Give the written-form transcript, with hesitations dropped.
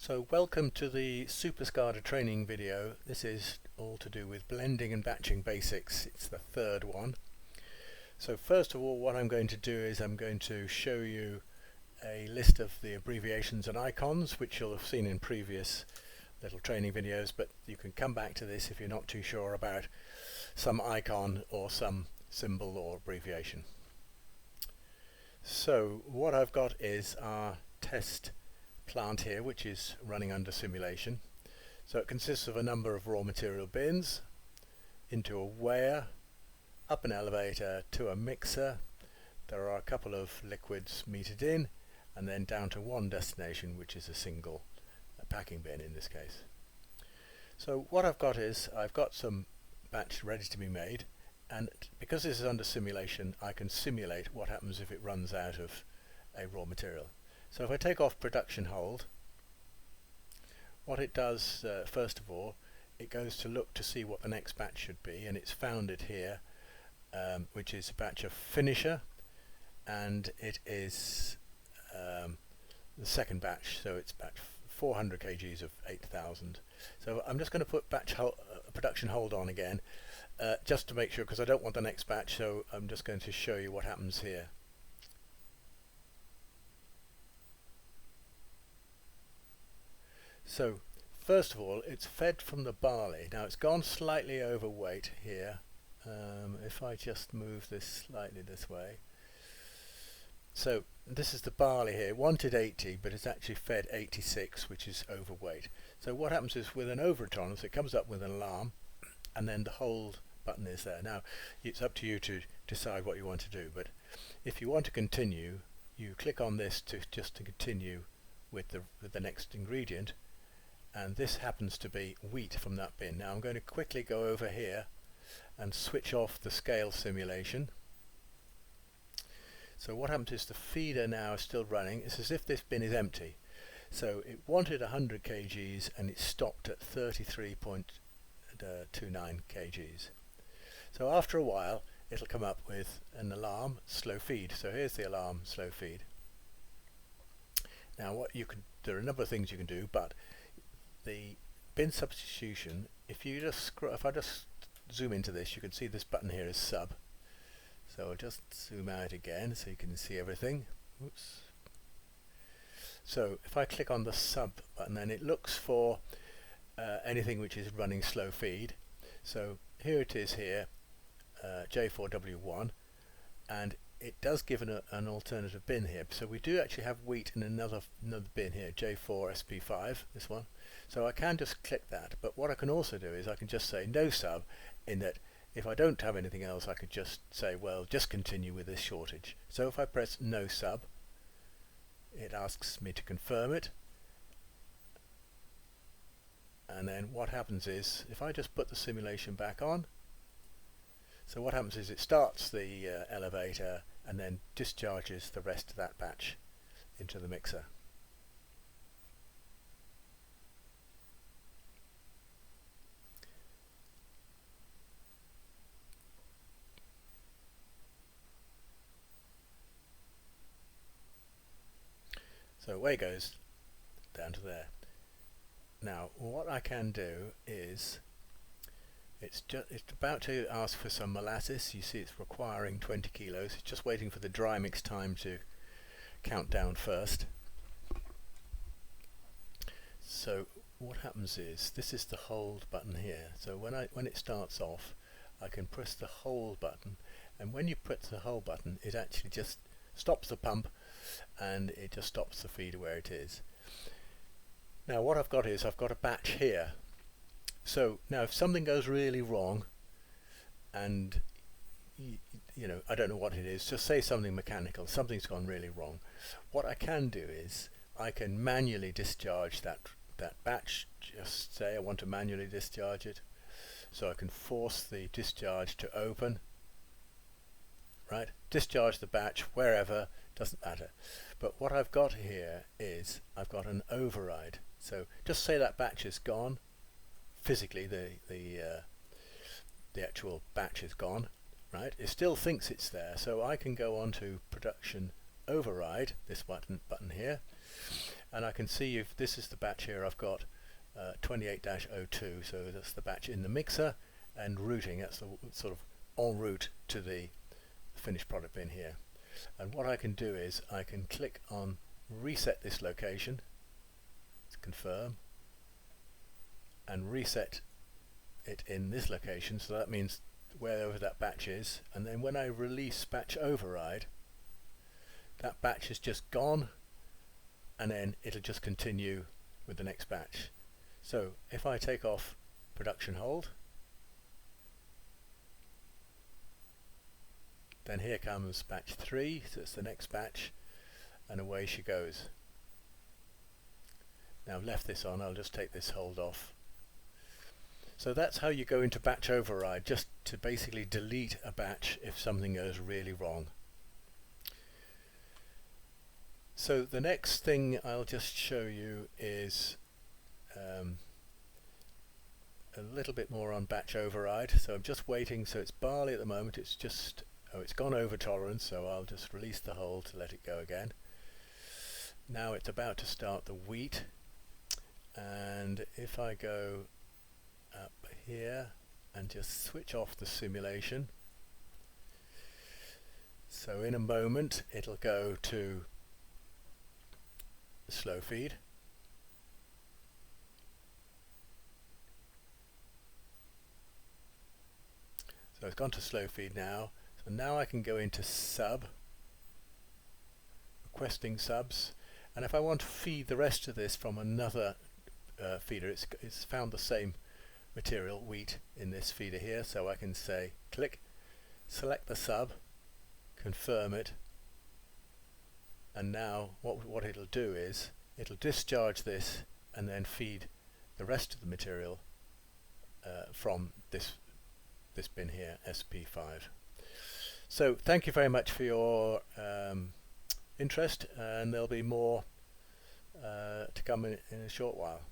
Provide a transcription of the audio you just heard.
So welcome to the SuperSCADA training video. This is all to do with blending and batching basics. It's the third one. So first of all, what I'm going to do is I'm going to show you a list of the abbreviations and icons, which you'll have seen in previous little training videos, but you can come back to this if you're not too sure about some icon or some symbol or abbreviation. So what I've got is our test plant here, which is running under simulation. So it consists of a number of raw material bins, into a weigher, up an elevator to a mixer. There are a couple of liquids metered in, and then down to one destination, which is a single packing bin in this case. So what I've got is I've got some batch ready to be made, and because this is under simulation, I can simulate what happens if it runs out of a raw material. So if I take off production hold, what it does first of all, it goes to look to see what the next batch should be, and it's found it here, which is a batch of finisher, and it is the second batch, so it's batch 400 kgs of 8,000. So I'm just going to put production hold on again, just to make sure, because I don't want the next batch, so I'm just going to show you what happens here. So first of all, it's fed from the barley. Now it's gone slightly overweight here. If I just move this slightly this way. So this is the barley here. It wanted 80, but it's actually fed 86, which is overweight. So what happens is with an overtolerance, it comes up with an alarm, and then the hold button is there. Now it's up to you to decide what you want to do, but if you want to continue, you click on this to continue with the next ingredient. And this happens to be wheat from that bin. Now I'm going to quickly go over here and switch off the scale simulation. So what happens is the feeder now is still running. It's as if this bin is empty. So it wanted 100 kgs and it stopped at 33.29 kgs. So after a while it'll come up with an alarm, slow feed. So here's the alarm, slow feed. Now there are a number of things you can do, but the bin substitution, if I just zoom into this, you can see this button here is sub. So I'll just zoom out again so you can see everything. Oops. So if I click on the sub button, then it looks for anything which is running slow feed. So here it is here, J4W1, and it does give an alternative bin here. So we do actually have wheat in another bin here, J4SP5, this one. So I can just click that, but what I can also do is I can just say no sub, in that if I don't have anything else I could just say, well, just continue with this shortage. So if I press no sub, it asks me to confirm it, and then what happens is if I just put the simulation back on, so what happens is it starts the elevator and then discharges the rest of that batch into the mixer. So away it goes down to there. Now what I can do is it's about to ask for some molasses. You see it's requiring 20 kilos. It's just waiting for the dry mix time to count down first. So what happens is this is the hold button here. So when it starts off, I can press the hold button, and when you press the hold button, it actually just stops the pump and it just stops the feeder where it is. Now what I've got is I've got a batch here. So now if something goes really wrong, and you know, I don't know what it is, just say something mechanical, something's gone really wrong. What I can do is I can manually discharge that batch. Just say I want to manually discharge it. So I can force the discharge to open. Right? Discharge the batch wherever, doesn't matter. But what I've got here is I've got an override. So just say that batch is gone. Physically the actual batch is gone, right? It still thinks it's there, so I can go on to production override, this button here, and I can see if this is the batch here. I've got 28-02, so that's the batch in the mixer, and routing, that's the sort of en route to the finished product bin here. And what I can do is I can click on reset this location to confirm, and reset it in this location, so that means wherever that batch is, and then when I release batch override, that batch is just gone, and then it'll just continue with the next batch. So if I take off production hold, then here comes batch 3, so it's the next batch, and away she goes. Now I've left this on, I'll just take this hold off. So that's how you go into batch override, just to basically delete a batch if something goes really wrong. So the next thing I'll just show you is a little bit more on batch override. So I'm just waiting, so it's barley at the moment, it's just, oh, it's gone over tolerance, so I'll just release the hold to let it go again. Now it's about to start the wheat, and if I go up here and just switch off the simulation, so in a moment it'll go to the slow feed. So it's gone to slow feed now. So now I can go into sub, requesting subs, and if I want to feed the rest of this from another feeder, it's found the same material, wheat, in this feeder here, so I can say click, select the sub, confirm it, and now what it'll do is it'll discharge this and then feed the rest of the material from this bin here, SP5. So thank you very much for your interest, and there'll be more to come in a short while.